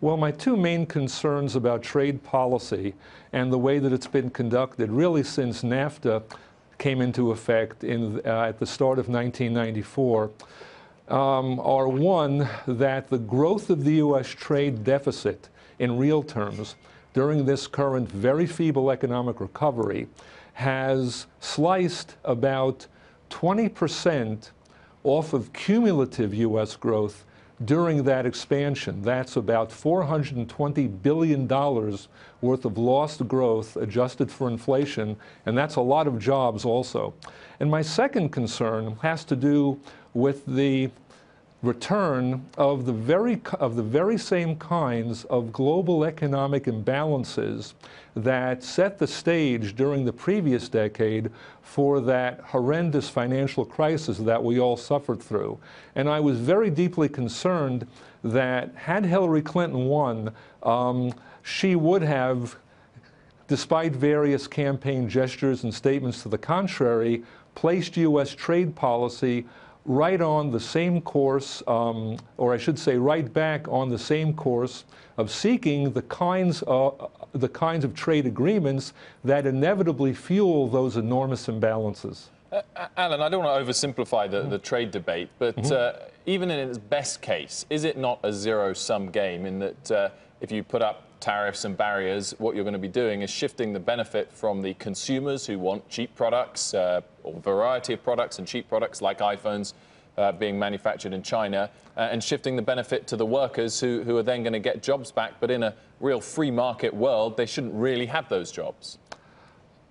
Well, my two main concerns about trade policy and the way that it's been conducted really since NAFTA came into effect at the start of 1994 are one, that the growth of the U.S. trade deficit in real terms during this current very feeble economic recovery has sliced about 20% off of cumulative U.S. growth during that expansion. That's about $420 billion worth of lost growth adjusted for inflation, and that's a lot of jobs also. And my second concern has to do with the return of the very same kinds of global economic imbalances that set the stage during the previous decade for that horrendous financial crisis that we all suffered through. And I was very deeply concerned that had Hillary Clinton won, she would have, despite various campaign gestures and statements to the contrary, placed U.S. trade policy right on the same course, or I should say right back on the same course of seeking the kinds of trade agreements that inevitably fuel those enormous imbalances. Alan, I don't want to oversimplify the trade debate, but even in its best case, is it not a zero-sum game in that if you put up tariffs and barriers, what you're going to be doing is shifting the benefit from the consumers who want cheap products, or variety of products and cheap products like iPhones being manufactured in China, and shifting the benefit to the workers who are then going to get jobs back. But in a real free market world, they shouldn't really have those jobs.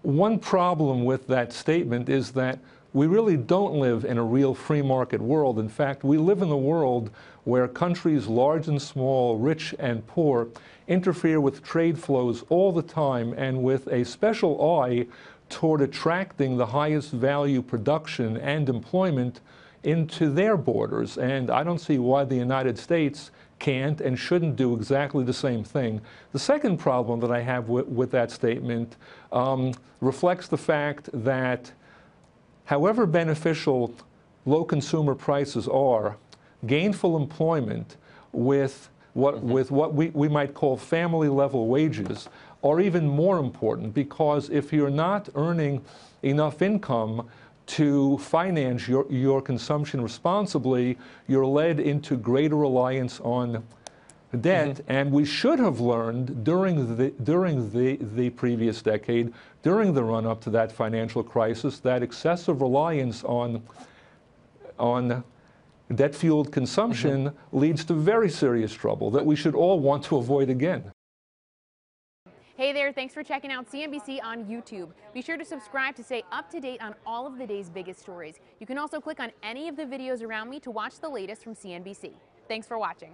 One problem with that statement is that we really don't live in a real free market world. In fact, we live in a world where countries large and small, rich and poor, interfere with trade flows all the time, and with a special eye toward attracting the highest value production and employment into their borders. And I don't see why the United States can't and shouldn't do exactly the same thing. The second problem that I have with that statement reflects the fact that however beneficial low consumer prices are, gainful employment with what we might call family level wages are even more important, because if you're not earning enough income to finance your consumption responsibly, you're led into greater reliance on debt. And we should have learned during the previous decade, during the run-up to that financial crisis, that excessive reliance on debt-fueled consumption leads to very serious trouble that we should all want to avoid again. Hey there, thanks for checking out CNBC on YouTube. Be sure to subscribe to stay up to date on all of the day's biggest stories. You can also click on any of the videos around me to watch the latest from CNBC. Thanks for watching.